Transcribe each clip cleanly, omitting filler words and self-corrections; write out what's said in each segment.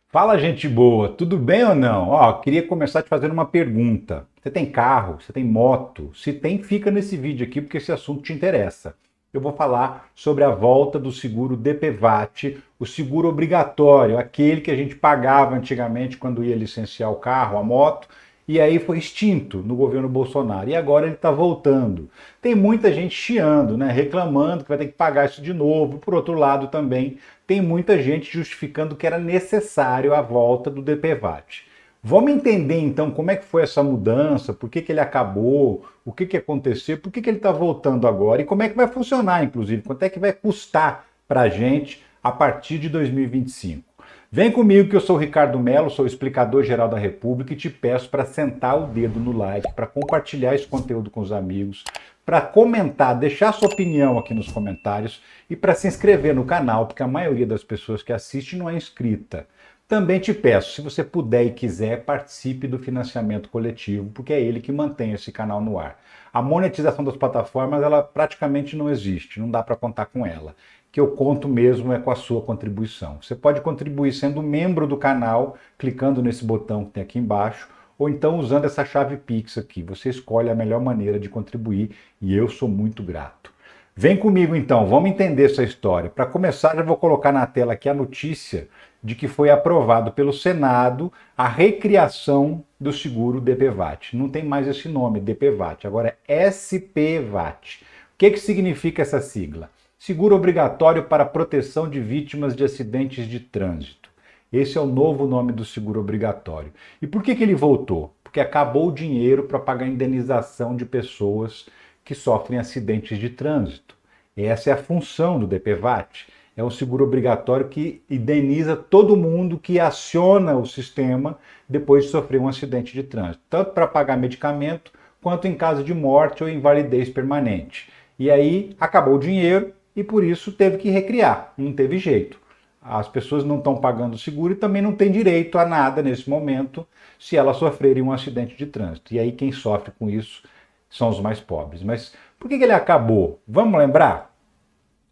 Fala, gente boa, tudo bem ou não? Ó, queria começar te fazendo uma pergunta. Você tem carro? Você tem moto? Se tem, fica nesse vídeo aqui porque esse assunto te interessa. Eu vou falar sobre a volta do seguro DPVAT, o seguro obrigatório, aquele que a gente pagava antigamente quando ia licenciar o carro, a moto, e aí foi extinto no governo Bolsonaro. E agora ele está voltando. Tem muita gente chiando, né? Reclamando que vai ter que pagar isso de novo. Por outro lado, também tem muita gente justificando que era necessário a volta do DPVAT. Vamos entender então como é que foi essa mudança, por que ele acabou, o que aconteceu, por que ele está voltando agora e como é que vai funcionar, inclusive, quanto é que vai custar para a gente a partir de 2025. Vem comigo que eu sou o Ricardo Mello, sou o explicador geral da República e te peço para sentar o dedo no like, para compartilhar esse conteúdo com os amigos, para comentar, deixar sua opinião aqui nos comentários e para se inscrever no canal, porque a maioria das pessoas que assistem não é inscrita. Também te peço, se você puder e quiser, participe do financiamento coletivo, porque é ele que mantém esse canal no ar. A monetização das plataformas, ela praticamente não existe, não dá para contar com ela. O que eu conto mesmo é com a sua contribuição. Você pode contribuir sendo membro do canal, clicando nesse botão que tem aqui embaixo, ou então usando essa chave Pix aqui. Você escolhe a melhor maneira de contribuir e eu sou muito grato. Vem comigo então, vamos entender essa história. Para começar, já vou colocar na tela aqui a notícia de que foi aprovado pelo Senado a recriação do seguro DPVAT. Não tem mais esse nome, DPVAT, agora é SPVAT. O que significa essa sigla? Seguro obrigatório para proteção de vítimas de acidentes de trânsito. Esse é o novo nome do seguro obrigatório. E por que ele voltou? Porque acabou o dinheiro para pagar indenização de pessoas que sofrem acidentes de trânsito. Essa é a função do DPVAT. É um seguro obrigatório que indeniza todo mundo que aciona o sistema depois de sofrer um acidente de trânsito, tanto para pagar medicamento quanto em caso de morte ou invalidez permanente. E aí acabou o dinheiro e por isso teve que recriar, não teve jeito. As pessoas não estão pagando o seguro e também não têm direito a nada nesse momento se elas sofrerem um acidente de trânsito. E aí quem sofre com isso são os mais pobres. Mas por que ele acabou? Vamos lembrar?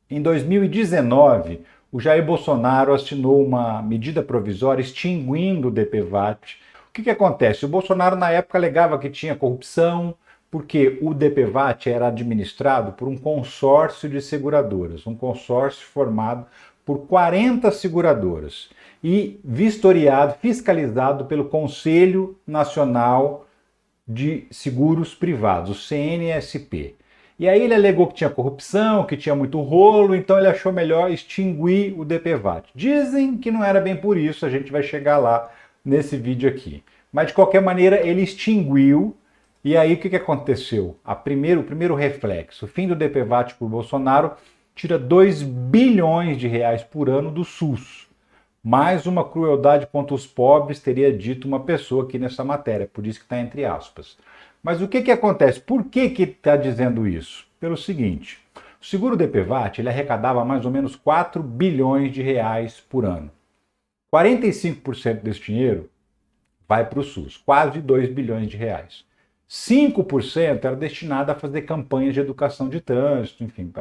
Em 2019, o Jair Bolsonaro assinou uma medida provisória extinguindo o DPVAT. O que acontece? O Bolsonaro, na época, alegava que tinha corrupção, porque o DPVAT era administrado por um consórcio de seguradoras, um consórcio formado por 40 seguradoras e vistoriado, fiscalizado pelo Conselho Nacional de Seguros Privados, o CNSP. E aí ele alegou que tinha corrupção, que tinha muito rolo, então ele achou melhor extinguir o DPVAT. Dizem que não era bem por isso, a gente vai chegar lá nesse vídeo aqui. Mas de qualquer maneira ele extinguiu, e aí o que aconteceu? O primeiro reflexo, o fim do DPVAT por Bolsonaro tira 2 bilhões de reais por ano do SUS. Mais uma crueldade contra os pobres, teria dito uma pessoa aqui nessa matéria, por isso que está entre aspas. Mas o que acontece? Por que está dizendo isso? Pelo seguinte, o seguro DPVAT ele arrecadava mais ou menos 4 bilhões de reais por ano. 45% desse dinheiro vai para o SUS, quase 2 bilhões de reais. 5% era destinado a fazer campanhas de educação de trânsito, enfim.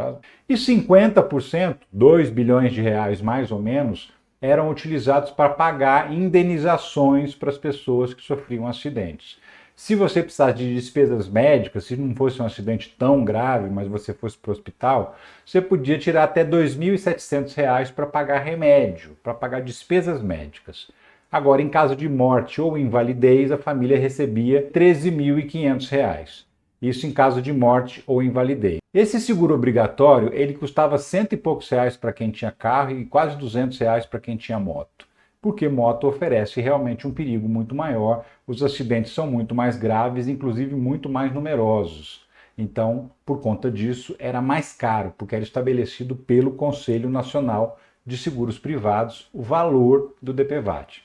E 50%, 2 bilhões de reais mais ou menos, eram utilizados para pagar indenizações para as pessoas que sofriam acidentes. Se você precisasse de despesas médicas, se não fosse um acidente tão grave, mas você fosse para o hospital, você podia tirar até R$ 2.700 para pagar remédio, para pagar despesas médicas. Agora, em caso de morte ou invalidez, a família recebia R$ 13.500. Isso em caso de morte ou invalidez. Esse seguro obrigatório, ele custava cento e poucos reais para quem tinha carro e quase R$ 200 para quem tinha moto. Porque moto oferece realmente um perigo muito maior, os acidentes são muito mais graves, inclusive muito mais numerosos. Então, por conta disso, era mais caro, porque era estabelecido pelo Conselho Nacional de Seguros Privados o valor do DPVAT.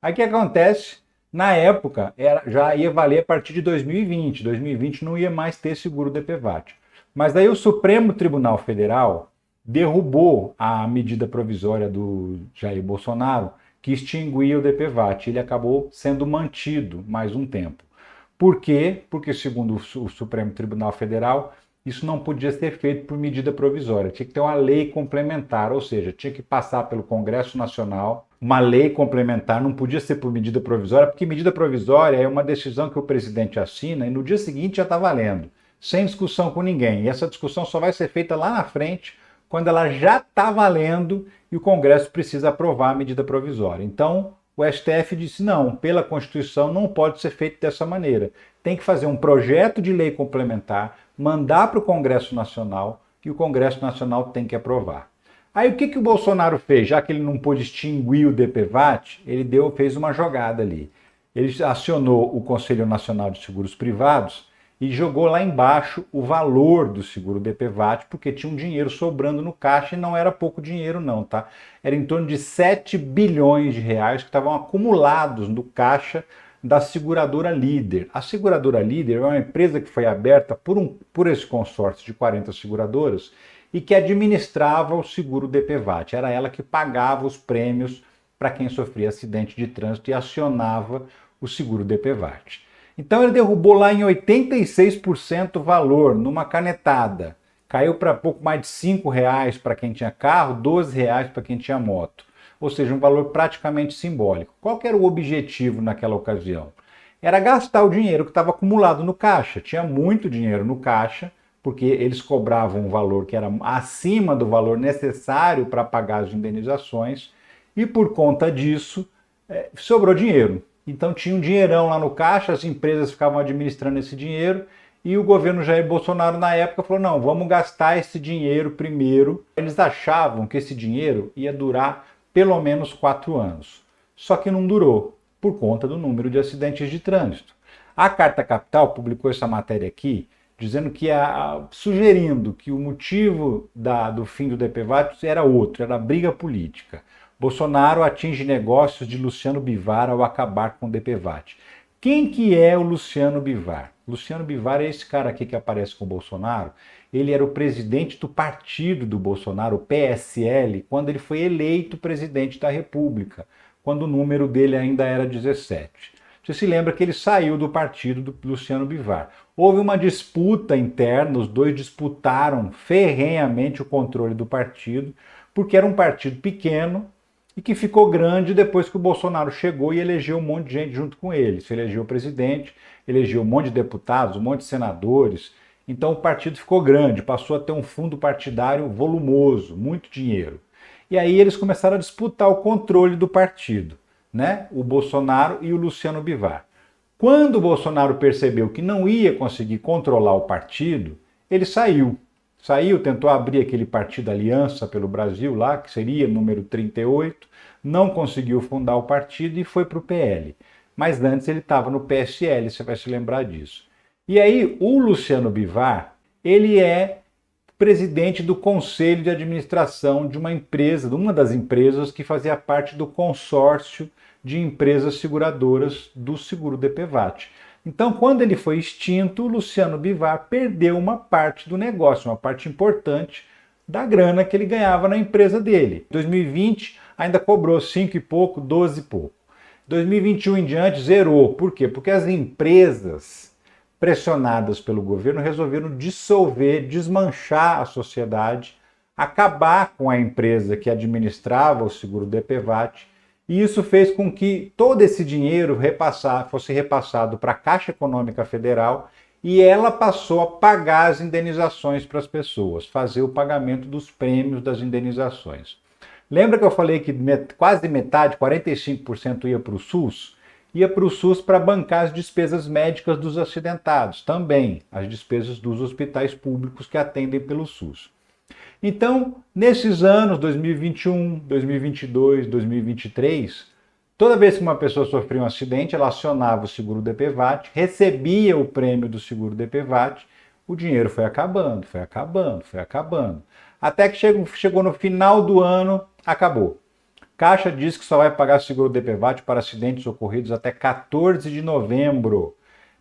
Aí o que acontece? Na época, já ia valer a partir de 2020. 2020 não ia mais ter seguro DPVAT. Mas daí o Supremo Tribunal Federal derrubou a medida provisória do Jair Bolsonaro, que extinguia o DPVAT. Ele acabou sendo mantido mais um tempo. Por quê? Porque, segundo o Supremo Tribunal Federal, isso não podia ser feito por medida provisória. Tinha que ter uma lei complementar, ou seja, tinha que passar pelo Congresso Nacional, uma lei complementar, não podia ser por medida provisória, porque medida provisória é uma decisão que o presidente assina e no dia seguinte já está valendo, sem discussão com ninguém. E essa discussão só vai ser feita lá na frente, quando ela já está valendo e o Congresso precisa aprovar a medida provisória. Então, o STF disse, não, pela Constituição não pode ser feito dessa maneira. Tem que fazer um projeto de lei complementar, mandar para o Congresso Nacional e o Congresso Nacional tem que aprovar. Aí o que o Bolsonaro fez? Já que ele não pôde extinguir o DPVAT, ele fez uma jogada ali. Ele acionou o Conselho Nacional de Seguros Privados e jogou lá embaixo o valor do seguro DPVAT, porque tinha um dinheiro sobrando no caixa e não era pouco dinheiro não, tá? Era em torno de 7 bilhões de reais que estavam acumulados no caixa da seguradora Líder. A seguradora Líder é uma empresa que foi aberta por esse consórcio de 40 seguradoras e que administrava o seguro DPVAT. Era ela que pagava os prêmios para quem sofria acidente de trânsito e acionava o seguro DPVAT. Então ele derrubou lá em 86% o valor, numa canetada. Caiu para pouco mais de R$5 para quem tinha carro, R$12 para quem tinha moto. Ou seja, um valor praticamente simbólico. Qual que era o objetivo naquela ocasião? Era gastar o dinheiro que estava acumulado no caixa. Tinha muito dinheiro no caixa, porque eles cobravam um valor que era acima do valor necessário para pagar as indenizações, e por conta disso, sobrou dinheiro. Então tinha um dinheirão lá no caixa, as empresas ficavam administrando esse dinheiro, e o governo Jair Bolsonaro, na época, falou, não, vamos gastar esse dinheiro primeiro. Eles achavam que esse dinheiro ia durar pelo menos 4 anos. Só que não durou, por conta do número de acidentes de trânsito. A Carta Capital publicou essa matéria aqui, dizendo que sugerindo que o motivo do fim do DPVAT era outro, era briga política. Bolsonaro atinge negócios de Luciano Bivar ao acabar com o DPVAT. Quem que é o Luciano Bivar? Luciano Bivar é esse cara aqui que aparece com o Bolsonaro. Ele era o presidente do partido do Bolsonaro, o PSL, quando ele foi eleito presidente da República, quando o número dele ainda era 17. Você se lembra que ele saiu do partido do Luciano Bivar. Houve uma disputa interna, os dois disputaram ferrenhamente o controle do partido, porque era um partido pequeno e que ficou grande depois que o Bolsonaro chegou e elegeu um monte de gente junto com ele. Se elegeu o presidente, elegeu um monte de deputados, um monte de senadores. Então o partido ficou grande, passou a ter um fundo partidário volumoso, muito dinheiro. E aí eles começaram a disputar o controle do partido, né? O Bolsonaro e o Luciano Bivar. Quando o Bolsonaro percebeu que não ia conseguir controlar o partido, ele saiu. Saiu, tentou abrir aquele partido Aliança pelo Brasil lá, que seria número 38, não conseguiu fundar o partido e foi para o PL. Mas antes ele estava no PSL, você vai se lembrar disso. E aí o Luciano Bivar, ele é presidente do conselho de administração de uma empresa, de uma das empresas que fazia parte do consórcio de empresas seguradoras do seguro DPVAT. Então, quando ele foi extinto, o Luciano Bivar perdeu uma parte do negócio, uma parte importante da grana que ele ganhava na empresa dele. Em 2020 ainda cobrou 5 e pouco, 12 e pouco. 2021 em diante zerou. Por quê? Porque as empresas pressionadas pelo governo resolveram dissolver, desmanchar a sociedade, acabar com a empresa que administrava o seguro DPVAT, e isso fez com que todo esse dinheiro fosse repassado para a Caixa Econômica Federal e ela passou a pagar as indenizações para as pessoas, fazer o pagamento dos prêmios das indenizações. Lembra que eu falei que quase metade, 45% ia para o SUS? Ia para o SUS para bancar as despesas médicas dos acidentados, também as despesas dos hospitais públicos que atendem pelo SUS. Então, nesses anos, 2021, 2022, 2023, toda vez que uma pessoa sofria um acidente, ela acionava o seguro DPVAT, recebia o prêmio do seguro DPVAT, o dinheiro foi acabando, foi acabando, foi acabando. Até que chegou no final do ano, acabou. Caixa diz que só vai pagar seguro DPVAT para acidentes ocorridos até 14 de novembro.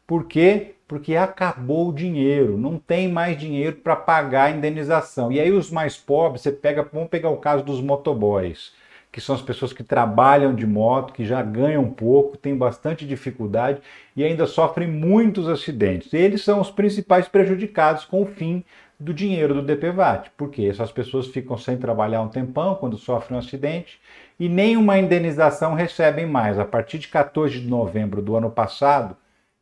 Por quê? Porque acabou o dinheiro, não tem mais dinheiro para pagar a indenização. E aí os mais pobres, vamos pegar o caso dos motoboys, que são as pessoas que trabalham de moto, que já ganham pouco, têm bastante dificuldade e ainda sofrem muitos acidentes. Eles são os principais prejudicados com o fim do dinheiro do DPVAT, porque essas pessoas ficam sem trabalhar um tempão quando sofrem um acidente e nenhuma indenização recebem mais. A partir de 14 de novembro do ano passado,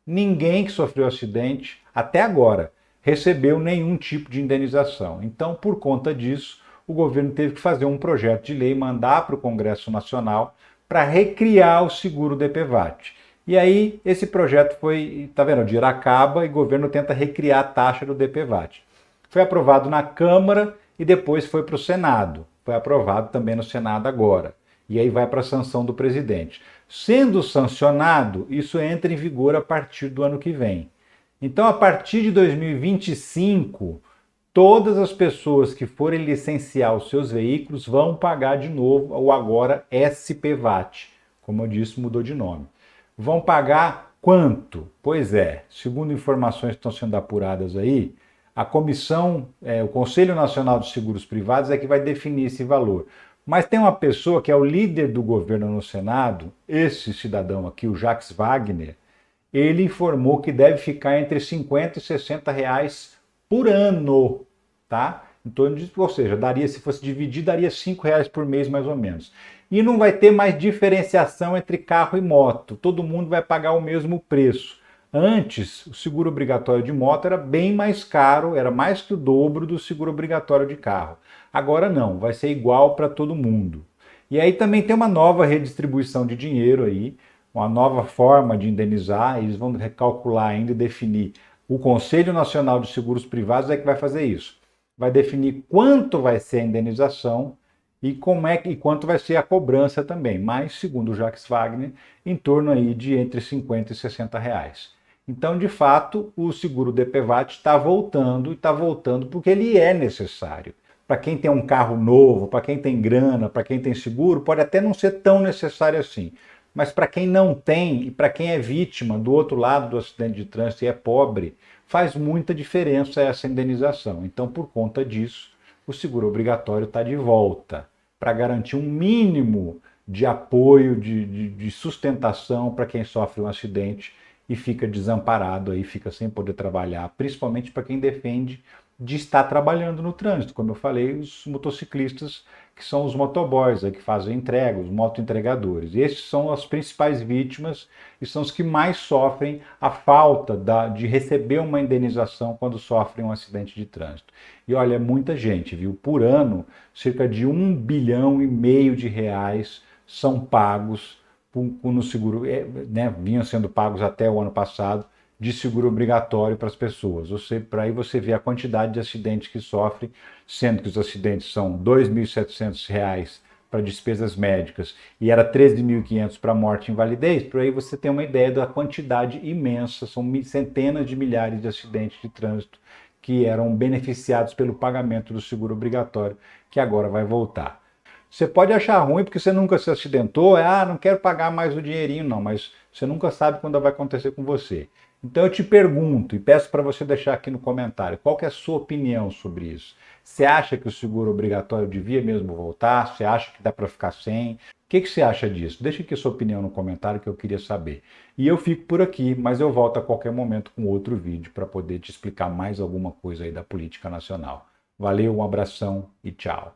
ninguém que sofreu acidente, até agora, recebeu nenhum tipo de indenização. Então, por conta disso, o governo teve que fazer um projeto de lei, mandar para o Congresso Nacional para recriar o seguro DPVAT. E aí, esse projeto foi, tá vendo, o dinheiro acaba e o governo tenta recriar a taxa do DPVAT. Foi aprovado na Câmara e depois foi para o Senado. Foi aprovado também no Senado agora. E aí vai para a sanção do presidente. Sendo sancionado, isso entra em vigor a partir do ano que vem. Então, a partir de 2025, todas as pessoas que forem licenciar os seus veículos vão pagar de novo o agora SPVAT. Como eu disse, mudou de nome. Vão pagar quanto? Pois é, segundo informações que estão sendo apuradas aí, a comissão, o Conselho Nacional de Seguros Privados é que vai definir esse valor. Mas tem uma pessoa que é o líder do governo no Senado, esse cidadão aqui, o Jacques Wagner, ele informou que deve ficar entre 50 e 60 reais por ano, tá? Então, ou seja, daria, se fosse dividir, daria 5 reais por mês mais ou menos. E não vai ter mais diferenciação entre carro e moto, todo mundo vai pagar o mesmo preço. Antes, o seguro obrigatório de moto era bem mais caro, era mais que o dobro do seguro obrigatório de carro. Agora não, vai ser igual para todo mundo. E aí também tem uma nova redistribuição de dinheiro aí, uma nova forma de indenizar, eles vão recalcular ainda e definir. O Conselho Nacional de Seguros Privados é que vai fazer isso. Vai definir quanto vai ser a indenização e quanto vai ser a cobrança também. Mas, segundo o Jacques Wagner, em torno aí de entre 50 e 60 reais. Então, de fato, o seguro DPVAT está voltando e está voltando porque ele é necessário. Para quem tem um carro novo, para quem tem grana, para quem tem seguro, pode até não ser tão necessário assim. Mas para quem não tem e para quem é vítima do outro lado do acidente de trânsito e é pobre, faz muita diferença essa indenização. Então, por conta disso, o seguro obrigatório está de volta para garantir um mínimo de apoio, de sustentação para quem sofre um acidente e fica desamparado, aí fica sem poder trabalhar, principalmente para quem defende de estar trabalhando no trânsito. Como eu falei, os motociclistas, que são os motoboys, que fazem entrega, os motoentregadores. Esses são as principais vítimas e são os que mais sofrem a falta de receber uma indenização quando sofrem um acidente de trânsito. E olha, é muita gente, viu? Por ano, cerca de 1,5 bilhão de reais são pagos no seguro, né? Vinham sendo pagos até o ano passado, de seguro obrigatório para as pessoas. Para aí você vê a quantidade de acidentes que sofrem, sendo que os acidentes são R$ 2.700 para despesas médicas e era 13.500 para morte e invalidez. Por aí você tem uma ideia da quantidade imensa, são centenas de milhares de acidentes de trânsito que eram beneficiados pelo pagamento do seguro obrigatório, que agora vai voltar. Você pode achar ruim porque você nunca se acidentou, não quero pagar mais o dinheirinho, não, mas você nunca sabe quando vai acontecer com você. Então eu te pergunto e peço para você deixar aqui no comentário, qual que é a sua opinião sobre isso? Você acha que o seguro obrigatório devia mesmo voltar? Você acha que dá para ficar sem? O que você acha disso? Deixa aqui a sua opinião no comentário que eu queria saber. E eu fico por aqui, mas eu volto a qualquer momento com outro vídeo para poder te explicar mais alguma coisa aí da política nacional. Valeu, um abração e tchau.